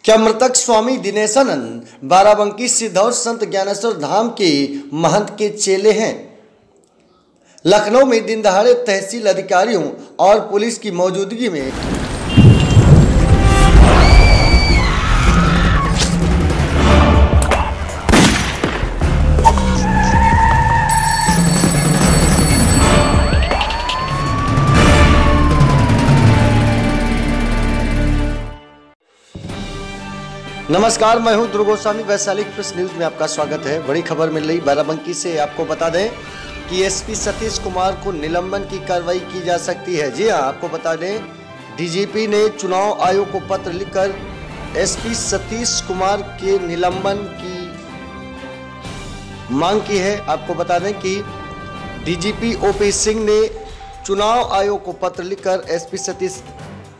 क्या मृतक स्वामी दिनेशानंद बाराबंकी सिद्धौर संत ज्ञानेश्वर धाम के महंत के चेले हैं? लखनऊ में दिन दहाड़े तहसील अधिकारियों और पुलिस की मौजूदगी में नमस्कार, मैं हूं ध्रुव गोस्वामी। वैशाली एक्सप्रेस न्यूज में आपका स्वागत है। बड़ी खबर मिल रही बाराबंकी से। आपको बता दें कि एसपी सतीश कुमार को निलंबन की कार्रवाई की जा सकती है। जी हां, आपको बता दें डीजीपी ने चुनाव आयोग को पत्र लिखकर एसपी सतीश कुमार के निलंबन की मांग की है। आपको बता दें कि डीजीपी ओपी सिंह ने चुनाव आयोग को पत्र लिखकर एसपी सतीश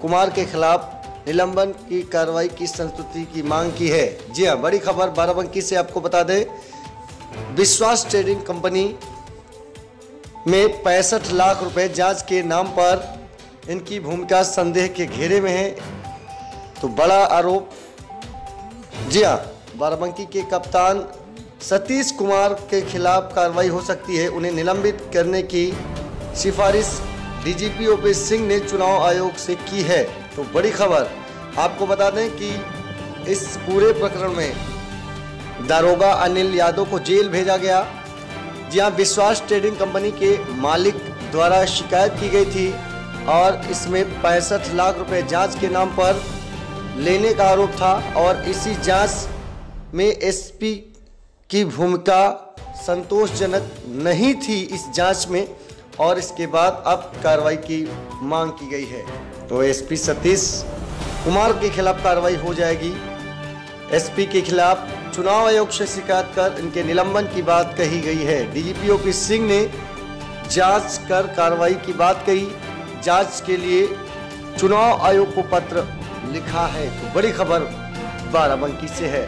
कुमार के खिलाफ निलंबन की कार्रवाई की संस्तुति की मांग की है। जी हां, बड़ी खबर बाराबंकी से। आपको बता दें विश्वास ट्रेडिंग कंपनी में 65 लाख रुपए जांच के नाम पर इनकी भूमिका संदेह के घेरे में है, तो बड़ा आरोप। जी हां, बाराबंकी के कप्तान सतीश कुमार के खिलाफ कार्रवाई हो सकती है। उन्हें निलंबित करने की सिफारिश डीजीपी ओपी सिंह ने चुनाव आयोग से की है। तो बड़ी खबर आपको बता दें कि इस पूरे प्रकरण में दारोगा अनिल यादव को जेल भेजा गया। जहां विश्वास ट्रेडिंग कंपनी के मालिक द्वारा शिकायत की गई थी और इसमें 65 लाख रुपए जांच के नाम पर लेने का आरोप था और इसी जांच में एसपी की भूमिका संतोषजनक नहीं थी इस जांच में, और इसके बाद अब कार्रवाई की मांग की गई है। तो एसपी सतीश कुमार के खिलाफ कार्रवाई हो जाएगी। एसपी के खिलाफ चुनाव आयोग से शिकायत कर इनके निलंबन की बात कही गई है। डीजीपी ओपी सिंह ने जांच कर कार्रवाई की बात कही। जांच के लिए चुनाव आयोग को पत्र लिखा है। तो बड़ी खबर बाराबंकी से है।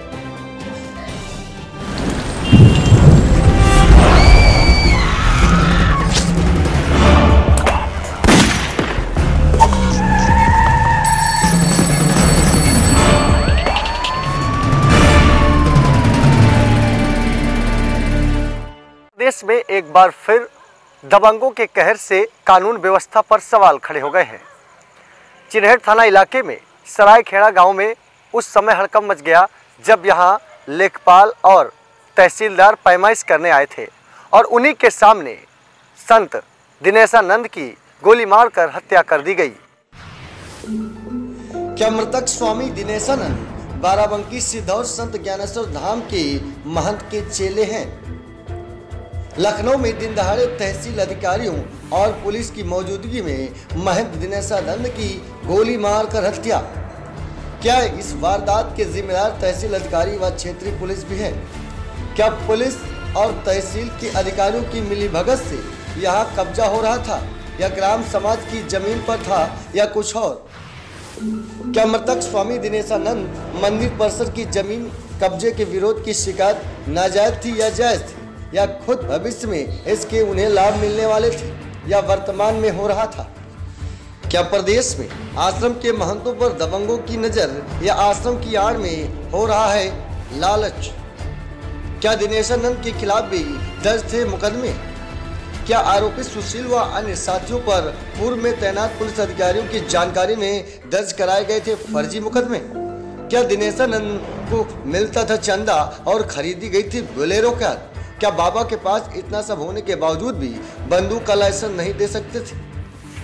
देश में एक बार फिर दबंगों के कहर से कानून व्यवस्था पर सवाल खड़े हो गए हैं। चिन्हेट थाना इलाके में सरायखेड़ा गांव में उस समय हड़कंप मच गया जब यहां लेखपाल और तहसीलदार पैमाइश करने आए थे और उन्हीं के सामने संत दिनेशानंद की गोली मारकर हत्या कर दी गई। क्या मृतक स्वामी दिनेशानंद बाराबंकी सिद्धौर संत ज्ञानेश्वर धाम के महंत के चेले हैं? लखनऊ में दिन दहाड़े तहसील अधिकारियों और पुलिस की मौजूदगी में महंत दिनेशानंद की गोली मारकर हत्या। क्या इस वारदात के जिम्मेदार तहसील अधिकारी व क्षेत्रीय पुलिस भी है? क्या पुलिस और तहसील के अधिकारियों की मिलीभगत से यहां कब्जा हो रहा था या ग्राम समाज की जमीन पर था या कुछ और? क्या मृतक स्वामी दिनेशानंद मंदिर परिसर की जमीन कब्जे के विरोध की शिकायत नाजायज थी या जायज थी, या खुद भविष्य में इसके उन्हें लाभ मिलने वाले थे या वर्तमान में हो रहा था? क्या प्रदेश में आश्रम के महंतों पर दबंगों की नजर या आश्रम की आड़ में हो रहा है लालच? क्या दिनेशानंद के खिलाफ भी दर्ज थे मुकदमे? क्या आरोपी सुशील व अन्य साथियों पर पूर्व में तैनात पुलिस अधिकारियों की जानकारी में दर्ज कराए गए थे फर्जी मुकदमे? क्या दिनेशानंद को मिलता था चंदा और खरीदी गई थी बोलेरो कार? क्या बाबा के पास इतना सब होने के बावजूद भी बंदूक का लाइसेंस नहीं दे सकते थे?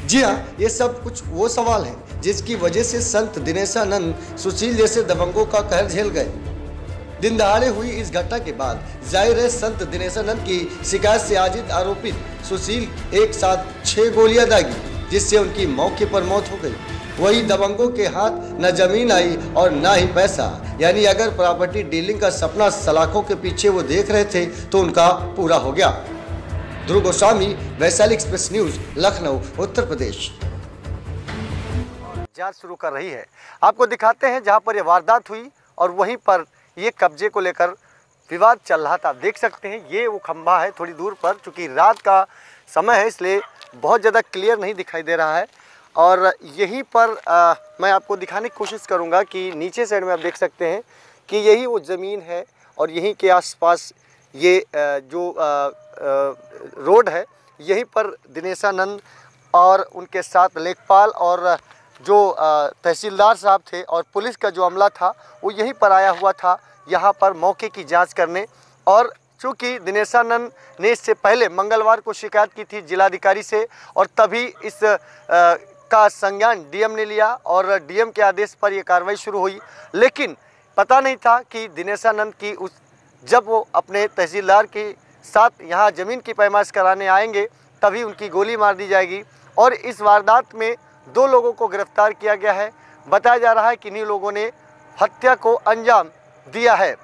जी हाँ, ये सब कुछ वो सवाल हैं जिसकी वजह से संत दिनेशानंद सुशील जैसे दबंगों का कहर झेल गए। दिन दहाड़े हुई इस घटना के बाद जाहिर है संत दिनेशानंद की शिकायत से आजित आरोपित सुशील एक साथ 6 गोलियां दागी, जिससे उनकी मौके पर मौत हो गई। वही दबंगों के हाथ न जमीन आई और न ही पैसा, यानी अगर प्रॉपर्टी डीलिंग का सपना सलाखों के पीछे वो देख रहे थे तो उनका पूरा हो गया। ध्रुव गोस्वामी, वैशाली एक्सप्रेस न्यूज, लखनऊ, उत्तर प्रदेश। जांच शुरू कर रही है। आपको दिखाते हैं जहां पर यह वारदात हुई और वहीं पर ये कब्जे को लेकर विवाद चल रहा था। देख सकते हैं ये वो खंभा है थोड़ी दूर पर, चूँकि रात का समय है इसलिए बहुत ज़्यादा क्लियर नहीं दिखाई दे रहा है। और यहीं पर मैं आपको दिखाने की कोशिश करूंगा कि नीचे साइड में आप देख सकते हैं कि यही वो ज़मीन है और यहीं के आसपास ये जो रोड है, यहीं पर दिनेशानंद और उनके साथ लेखपाल और जो तहसीलदार साहब थे और पुलिस का जो अमला था वो यहीं पर आया हुआ था यहाँ पर मौके की जांच करने। और चूँकि दिनेशानंद ने इससे पहले मंगलवार को शिकायत की थी जिलाधिकारी से और तभी इस का संज्ञान डीएम ने लिया और डीएम के आदेश पर यह कार्रवाई शुरू हुई। लेकिन पता नहीं था कि दिनेशानंद की जब वो अपने तहसीलदार के साथ यहाँ ज़मीन की पैमाइश कराने आएंगे तभी उनकी गोली मार दी जाएगी। और इस वारदात में 2 लोगों को गिरफ्तार किया गया है। बताया जा रहा है कि इन्हीं लोगों ने हत्या को अंजाम दिया है।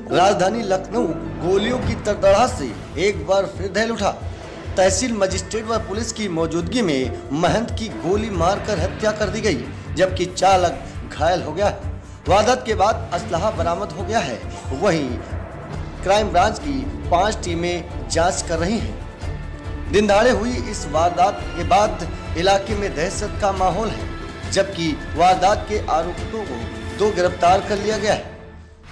राजधानी लखनऊ गोलियों की तड़तड़ाहट से एक बार फिर दहल उठा। तहसील मजिस्ट्रेट व पुलिस की मौजूदगी में महंत की गोली मारकर हत्या कर दी गई, जबकि चालक घायल हो गया। वारदात के बाद असलहा बरामद हो गया है। वहीं क्राइम ब्रांच की 5 टीमें जांच कर रही हैं। दिन दहाड़े हुई इस वारदात के बाद इलाके में दहशत का माहौल है, जबकि वारदात के आरोपियों को 2 गिरफ्तार कर लिया गया है।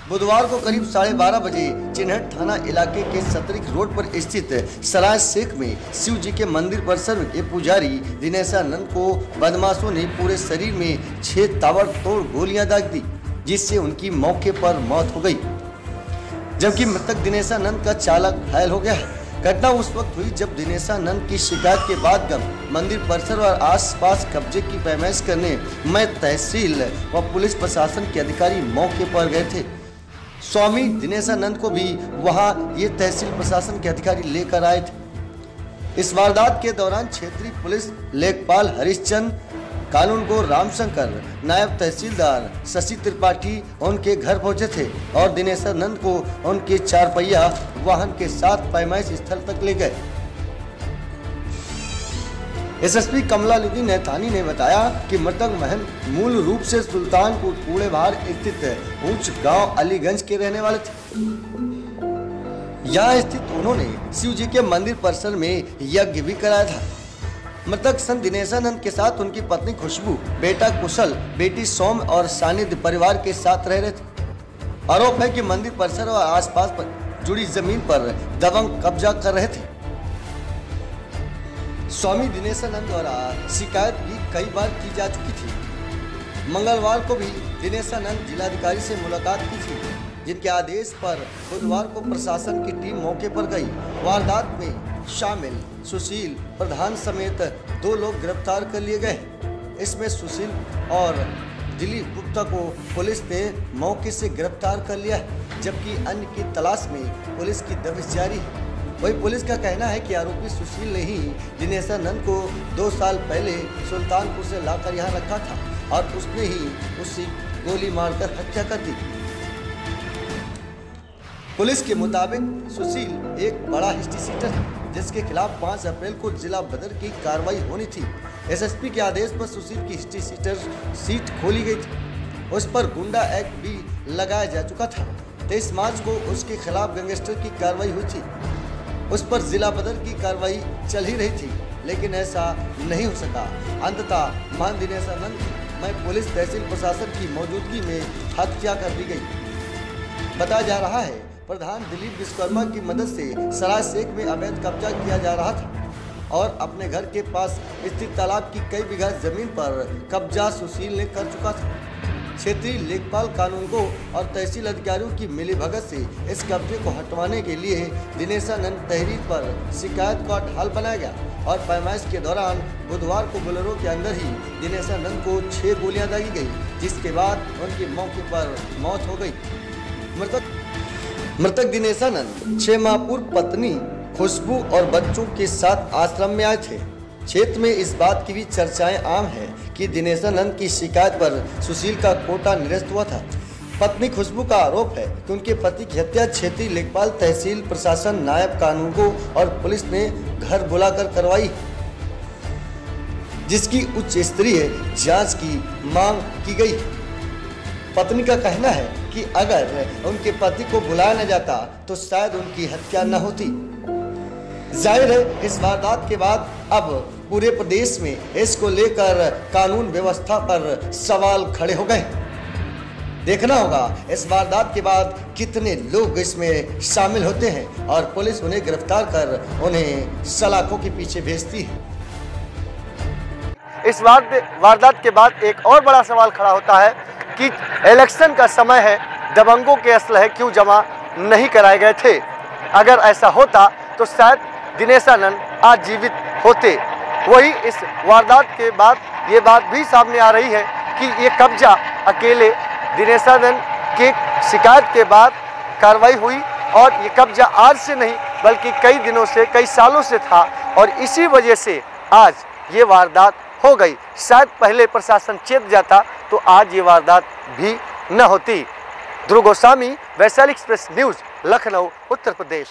बुधवार को करीब 12:30 बजे चिन्हट थाना इलाके के सतरिक रोड पर स्थित सराय शेख में शिव जी के मंदिर परिसर के पुजारी दिनेशानंद को बदमाशों ने पूरे शरीर में 6 ताबड़तोड़ गोलियां दाग दी, जिससे उनकी मौके पर मौत हो गई, जबकि मृतक दिनेशानंद का चालक घायल हो गया है। घटना उस वक्त हुई जब दिनेशानंद की शिकायत के बाद मंदिर परिसर और आसपास कब्जे की पैमाइश करने में तहसील व पुलिस प्रशासन के अधिकारी मौके पर गए थे। स्वामी दिनेशानंद को भी वहां ये तहसील प्रशासन के अधिकारी लेकर आए थे। इस वारदात के दौरान क्षेत्रीय पुलिस लेखपाल हरिश्चंद, कानूनगो रामशंकर, नायब तहसीलदार शशि त्रिपाठी उनके घर पहुंचे थे और दिनेशानंद को उनके 4 पहिया वाहन के साथ पैमाइश स्थल तक ले गए। एसएसपी कमलानिधि नैथानी ने बताया कि मृतक महंत मूल रूप से सुल्तानपुर कूड़ेभार स्थित ऊंच गांव अलीगंज के रहने वाले थे। यहाँ स्थित उन्होंने शिव जी के मंदिर परिसर में यज्ञ भी कराया था। मृतक संत दिनेशानंद के साथ उनकी पत्नी खुशबू, बेटा कुशल, बेटी सौम और सानिध्य परिवार के साथ रह रहे थे। आरोप है कि मंदिर परिसर और आसपास पर जुड़ी जमीन पर दबंग कब्जा कर रहे थे। स्वामी दिनेशानंद द्वारा शिकायत भी कई बार की जा चुकी थी। मंगलवार को भी दिनेशानंद जिलाधिकारी से मुलाकात की थी, जिनके आदेश पर बुधवार को प्रशासन की टीम मौके पर गई। वारदात में शामिल सुशील प्रधान समेत 2 लोग गिरफ्तार कर लिए गए। इसमें सुशील और दिलीप गुप्ता को पुलिस ने मौके से गिरफ्तार कर लिया है, जबकि अन्य की तलाश में पुलिस की दबिश जारी है। वही पुलिस का कहना है कि आरोपी सुशील ने ही दिनेशानंद को 2 साल पहले सुल्तानपुर से लाकर यहाँ रखा था और उसने ही उसकी गोली मारकर हत्या कर दी। पुलिस के मुताबिक सुशील एक बड़ा हिस्ट्री सीटर है, जिसके खिलाफ 5 अप्रैल को जिला बदर की कार्रवाई होनी थी। एसएसपी के आदेश पर सुशील की हिस्ट्री सीटर सीट खोली गई थी। उस पर गुंडा एक्ट भी लगाया जा चुका था। 23 मार्च को उसके खिलाफ गैंगस्टर की कार्रवाई हुई थी। उस पर जिला बदर की कार्रवाई चल ही रही थी, लेकिन ऐसा नहीं हो सका। अंततः महंत दिनेशानंद में पुलिस तहसील प्रशासन की मौजूदगी में हत्या कर दी गई। बताया जा रहा है प्रधान दिलीप विश्वकर्मा की मदद से सराय शेख में अवैध कब्जा किया जा रहा था और अपने घर के पास स्थित तालाब की कई बीघा जमीन पर कब्जा सुशील ने कर चुका था। क्षेत्रीय लेखपाल कानूनगो और तहसील अधिकारियों की मिलीभगत से इस कब्जे को हटवाने के लिए दिनेशानंद तहरीर पर शिकायत का ढाल बनाया गया और पैमाइश के दौरान बुधवार को बोलेरो के अंदर ही दिनेशानंद को 6 गोलियां दागी गई, जिसके बाद उनकी मौके पर मौत हो गई। मृतक दिनेशानंद 6 माह पूर्व पत्नी खुशबू और बच्चों के साथ आश्रम में आए थे। क्षेत्र में इस बात की भी चर्चाएं आम है कि दिनेशानंद की शिकायत पर सुशील का कोटा निरस्त हुआ था। पत्नी खुशबू का आरोप है कि उनके पति की हत्या क्षेत्रीय लेखपाल, तहसील प्रशासन, नायब कानूनगो और पुलिस ने घर बुलाकर करवाई, जिसकी उच्च स्तरीय जांच की मांग की गई। पत्नी का कहना है कि अगर उनके पति को बुलाया न जाता तो शायद उनकी हत्या न होती। जाहिर है इस वारदात के बाद अब पूरे प्रदेश में इसको लेकर कानून व्यवस्था पर सवाल खड़े हो गए। देखना होगा इस वारदात के बाद कितने लोग इसमें शामिल होते हैं और पुलिस उन्हें गिरफ्तार कर उन्हें सलाखों के पीछे भेजती है। इस वारदात के बाद एक और बड़ा सवाल खड़ा होता है कि इलेक्शन का समय है, दबंगों के असलहे क्यों जमा नहीं कराए गए थे। अगर ऐसा होता तो शायद दिनेशानंद आज जीवित होते। वही इस वारदात के बाद ये बात भी सामने आ रही है कि ये कब्जा अकेले दिनेशानंद के शिकायत के बाद कार्रवाई हुई और ये कब्जा आज से नहीं बल्कि कई दिनों से, कई सालों से था और इसी वजह से आज ये वारदात हो गई। शायद पहले प्रशासन चेत जाता तो आज ये वारदात भी न होती। ध्रुव गोस्वामी, वैशाली एक्सप्रेस न्यूज़, लखनऊ, उत्तर प्रदेश।